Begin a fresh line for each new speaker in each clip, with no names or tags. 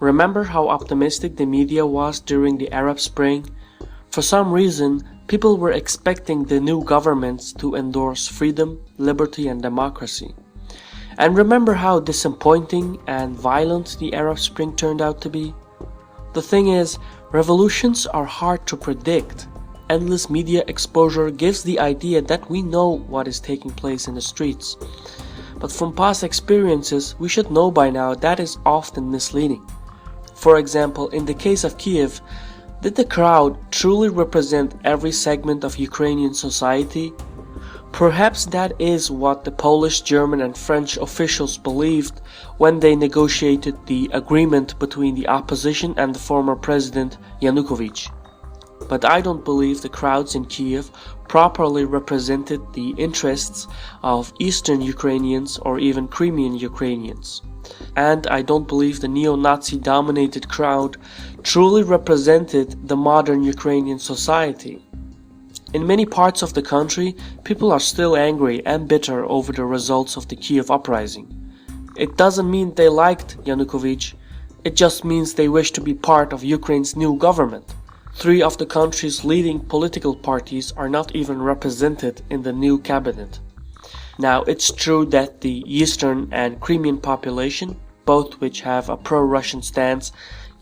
Remember how optimistic the media was during the Arab Spring? For some reason, people were expecting the new governments to endorse freedom, liberty, and democracy. And remember how disappointing and violent the Arab Spring turned out to be? The thing is, revolutions are hard to predict. Endless media exposure gives the idea that we know what is taking place in the streets. But from past experiences, we should know by now that is often misleading. For example, in the case of Kiev, did the crowd truly represent every segment of Ukrainian society? Perhaps that is what the Polish, German, and French officials believed when they negotiated the agreement between the opposition and the former president Yanukovych. But I don't believe the crowds in Kiev properly represented the interests of Eastern Ukrainians or even Crimean Ukrainians. And I don't believe the neo-Nazi dominated crowd truly represented the modern Ukrainian society. In many parts of the country, people are still angry and bitter over the results of the Kiev uprising. It doesn't mean they liked Yanukovych, it just means they wish to be part of Ukraine's new government. 3 of the country's leading political parties are not even represented in the new cabinet. Now, it's true that the Eastern and Crimean population, both which have a pro-Russian stance,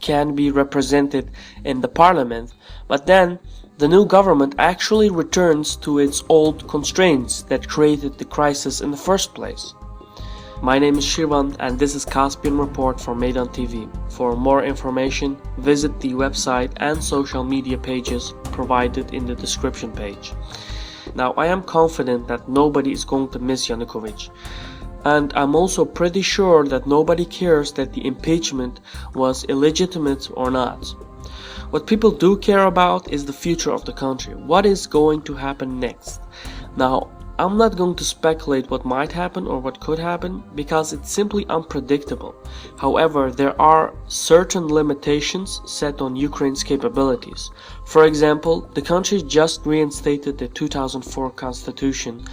can be represented in the parliament, but then the new government actually returns to its old constraints that created the crisis in the first place. My name is Shivan and this is Caspian Report for Maidan TV. For more information, visit the website and social media pages provided in the description page. Now, I am confident that nobody is going to miss Yanukovych. And I'm also pretty sure that nobody cares that the impeachment was illegitimate or not. What people do care about is the future of the country. What is going to happen next? Now, I'm not going to speculate what might happen or what could happen because it's simply unpredictable. However, there are certain limitations set on Ukraine's capabilities. For example, the country just reinstated the 2004 constitution,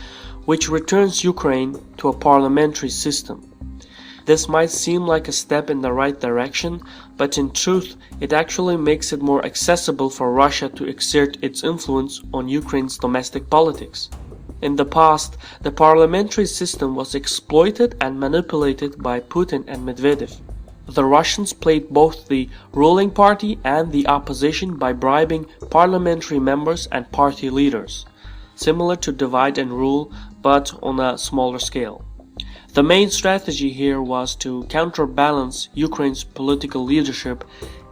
which returns Ukraine to a parliamentary system. This might seem like a step in the right direction, but in truth, it actually makes it more accessible for Russia to exert its influence on Ukraine's domestic politics. In the past, the parliamentary system was exploited and manipulated by Putin and Medvedev. The Russians played both the ruling party and the opposition by bribing parliamentary members and party leaders, similar to divide and rule, but on a smaller scale. The main strategy here was to counterbalance Ukraine's political leadership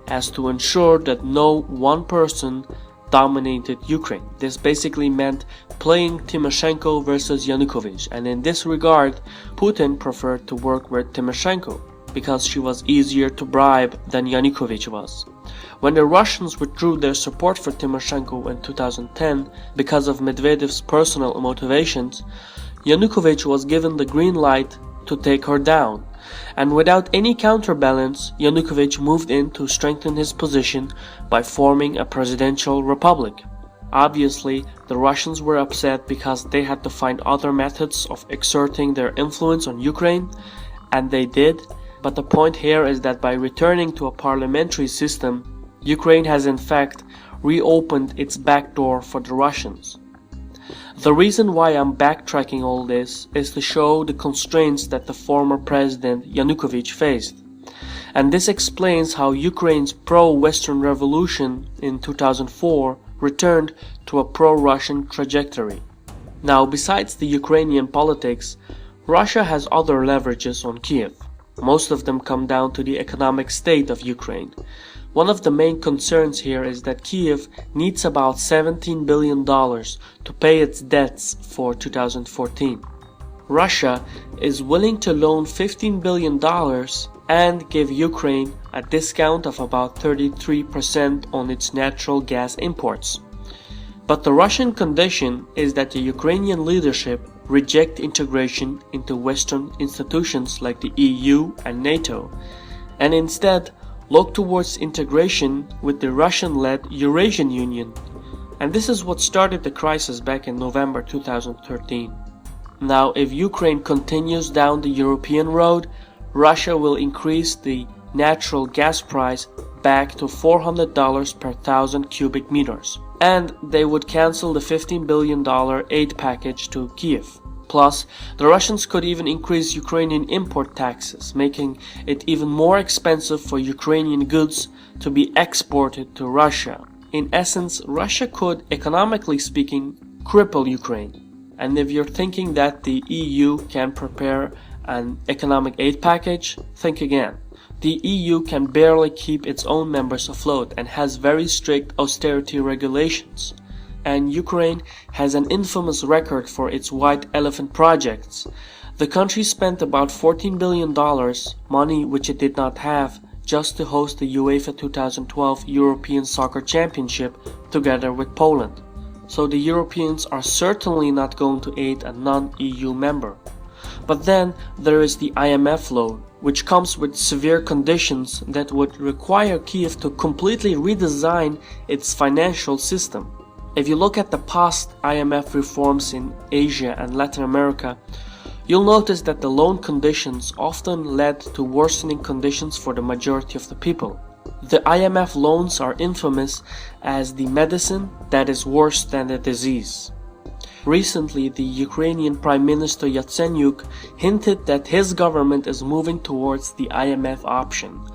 as to ensure that no one person dominated Ukraine. This basically meant playing Tymoshenko versus Yanukovych, and in this regard, Putin preferred to work with Tymoshenko because she was easier to bribe than Yanukovych was. When the Russians withdrew their support for Tymoshenko in 2010 because of Medvedev's personal motivations, Yanukovych was given the green light to take her down, and without any counterbalance, Yanukovych moved in to strengthen his position by forming a presidential republic. Obviously, the Russians were upset because they had to find other methods of exerting their influence on Ukraine, and they did, but the point here is that by returning to a parliamentary system, Ukraine has in fact reopened its back door for the Russians. The reason why I'm backtracking all this is to show the constraints that the former president Yanukovych faced. And this explains how Ukraine's pro-Western revolution in 2004 returned to a pro-Russian trajectory. Now, besides the Ukrainian politics, Russia has other leverages on Kiev. Most of them come down to the economic state of Ukraine. One of the main concerns here is that Kiev needs about $17 billion to pay its debts for 2014. Russia is willing to loan $15 billion and give Ukraine a discount of about 33% on its natural gas imports. But the Russian condition is that the Ukrainian leadership reject integration into Western institutions like the EU and NATO, and instead look towards integration with the Russian-led Eurasian Union. And this is what started the crisis back in November 2013. Now, if Ukraine continues down the European road, Russia will increase the natural gas price back to $400 per thousand cubic meters. And they would cancel the $15 billion aid package to Kiev. Plus, the Russians could even increase Ukrainian import taxes, making it even more expensive for Ukrainian goods to be exported to Russia. In essence, Russia could, economically speaking, cripple Ukraine. And if you're thinking that the EU can prepare an economic aid package, think again. The EU can barely keep its own members afloat and has very strict austerity regulations. And Ukraine has an infamous record for its white elephant projects. The country spent about $14 billion, money which it did not have, just to host the UEFA 2012 European Soccer Championship together with Poland. So the Europeans are certainly not going to aid a non-EU member. But then there is the IMF loan, which comes with severe conditions that would require Kiev to completely redesign its financial system. If you look at the past IMF reforms in Asia and Latin America, you'll notice that the loan conditions often led to worsening conditions for the majority of the people. The IMF loans are infamous as the medicine that is worse than the disease. Recently, the Ukrainian Prime Minister Yanukovych hinted that his government is moving towards the IMF option.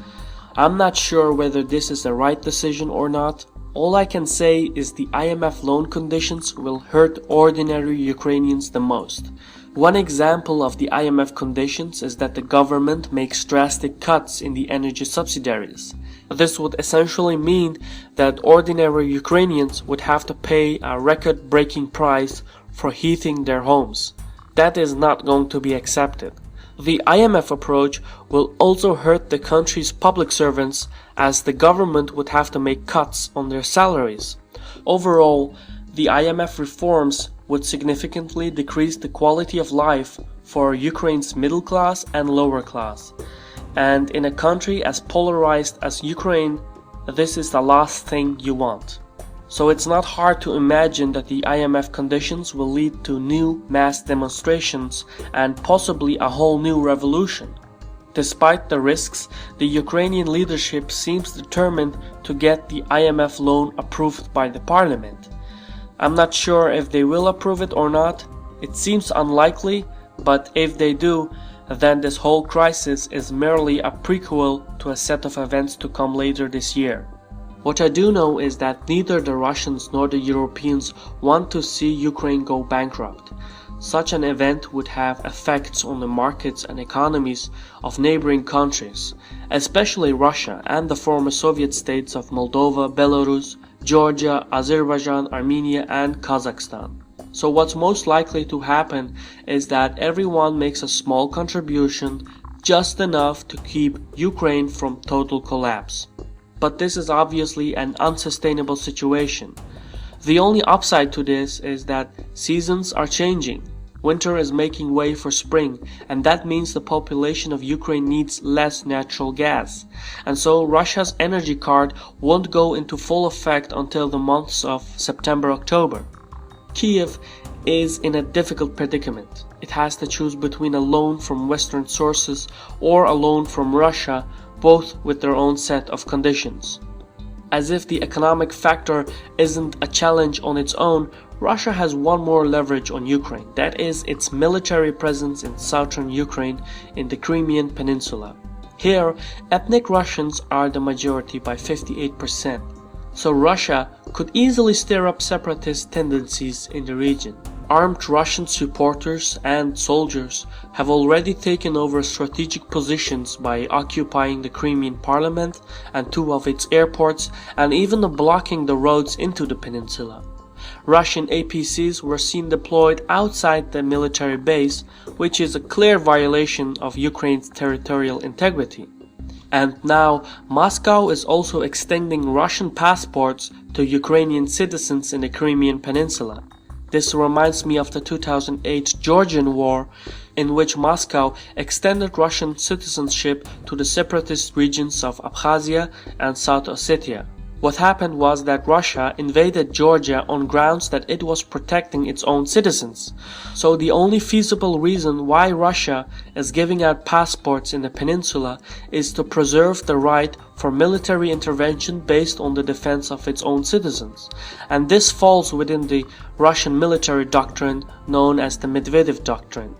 I'm not sure whether this is the right decision or not. All I can say is the IMF loan conditions will hurt ordinary Ukrainians the most. One example of the IMF conditions is that the government makes drastic cuts in the energy subsidies. This would essentially mean that ordinary Ukrainians would have to pay a record-breaking price for heating their homes. That is not going to be accepted. The IMF approach will also hurt the country's public servants, as the government would have to make cuts on their salaries. Overall, the IMF reforms would significantly decrease the quality of life for Ukraine's middle class and lower class. And in a country as polarized as Ukraine, this is the last thing you want. So it's not hard to imagine that the IMF conditions will lead to new mass demonstrations and possibly a whole new revolution. Despite the risks, the Ukrainian leadership seems determined to get the IMF loan approved by the parliament. I'm not sure if they will approve it or not. It seems unlikely, but if they do, then this whole crisis is merely a prequel to a set of events to come later this year. What I do know is that neither the Russians nor the Europeans want to see Ukraine go bankrupt. Such an event would have effects on the markets and economies of neighboring countries, especially Russia and the former Soviet states of Moldova, Belarus, Georgia, Azerbaijan, Armenia, and Kazakhstan. So what's most likely to happen is that everyone makes a small contribution, just enough to keep Ukraine from total collapse. But this is obviously an unsustainable situation. The only upside to this is that seasons are changing. Winter is making way for spring, and that means the population of Ukraine needs less natural gas. And so Russia's energy card won't go into full effect until the months of September-October. Kiev is in a difficult predicament. It has to choose between a loan from Western sources or a loan from Russia, both with their own set of conditions. As if the economic factor isn't a challenge on its own, Russia has one more leverage on Ukraine, that is its military presence in southern Ukraine in the Crimean Peninsula. Here, ethnic Russians are the majority by 58%, so Russia could easily stir up separatist tendencies in the region. Armed Russian supporters and soldiers have already taken over strategic positions by occupying the Crimean parliament and two of its airports, and even blocking the roads into the peninsula. Russian APCs were seen deployed outside the military base, which is a clear violation of Ukraine's territorial integrity. And now Moscow is also extending Russian passports to Ukrainian citizens in the Crimean Peninsula. This reminds me of the 2008 Georgian War, in which Moscow extended Russian citizenship to the separatist regions of Abkhazia and South Ossetia. What happened was that Russia invaded Georgia on grounds that it was protecting its own citizens. So the only feasible reason why Russia is giving out passports in the peninsula is to preserve the right for military intervention based on the defense of its own citizens. And this falls within the Russian military doctrine known as the Medvedev Doctrine.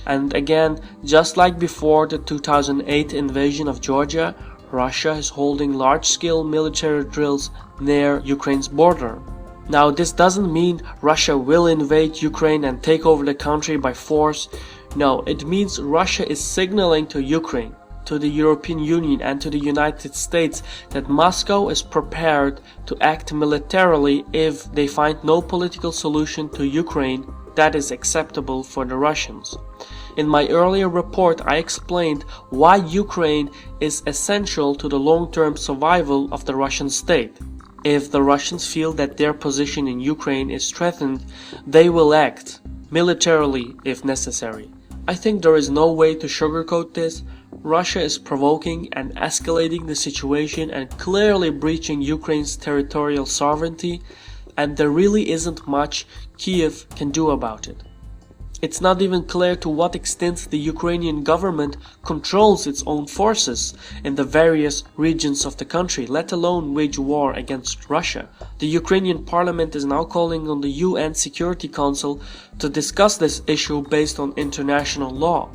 And again, just like before the 2008 invasion of Georgia, Russia is holding large-scale military drills near Ukraine's border. Now, this doesn't mean Russia will invade Ukraine and take over the country by force. No, it means Russia is signaling to Ukraine, to the European Union and to the United States that Moscow is prepared to act militarily if they find no political solution to Ukraine that is acceptable for the Russians. In my earlier report, I explained why Ukraine is essential to the long-term survival of the Russian state. If the Russians feel that their position in Ukraine is threatened, they will act, militarily if necessary. I think there is no way to sugarcoat this. Russia is provoking and escalating the situation and clearly breaching Ukraine's territorial sovereignty, and there really isn't much Kiev can do about it. It's not even clear to what extent the Ukrainian government controls its own forces in the various regions of the country, let alone wage war against Russia. The Ukrainian parliament is now calling on the UN Security Council to discuss this issue based on international law.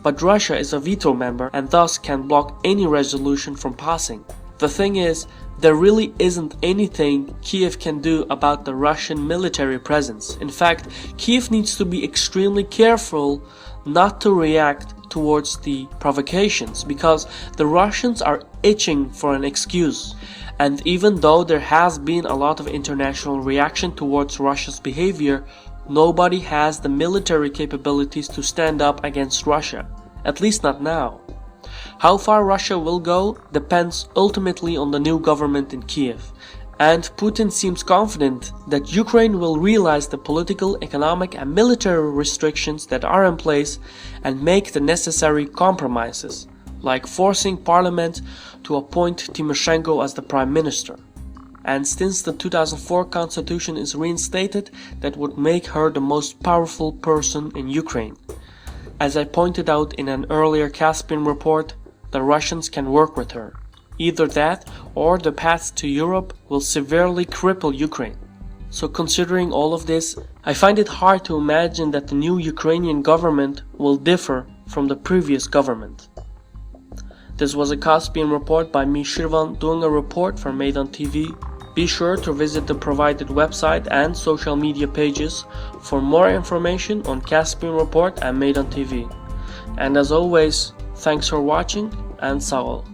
But Russia is a veto member and thus can block any resolution from passing. The thing is, there really isn't anything Kiev can do about the Russian military presence. In fact, Kiev needs to be extremely careful not to react towards the provocations, because the Russians are itching for an excuse. And even though there has been a lot of international reaction towards Russia's behavior, nobody has the military capabilities to stand up against Russia. At least not now. How far Russia will go depends ultimately on the new government in Kiev, and Putin seems confident that Ukraine will realize the political, economic and military restrictions that are in place and make the necessary compromises, like forcing parliament to appoint Tymoshenko as the prime minister. And since the 2004 constitution is reinstated, that would make her the most powerful person in Ukraine. As I pointed out in an earlier Caspian report, the Russians can work with her. Either that or the path to Europe will severely cripple Ukraine. So considering all of this, I find it hard to imagine that the new Ukrainian government will differ from the previous government. This was a Caspian report by me, Shirvan, doing a report for Maidan TV. Be sure to visit the provided website and social media pages for more information on Caspian Report and Maidan TV. And as always, thanks for watching and sağ ol.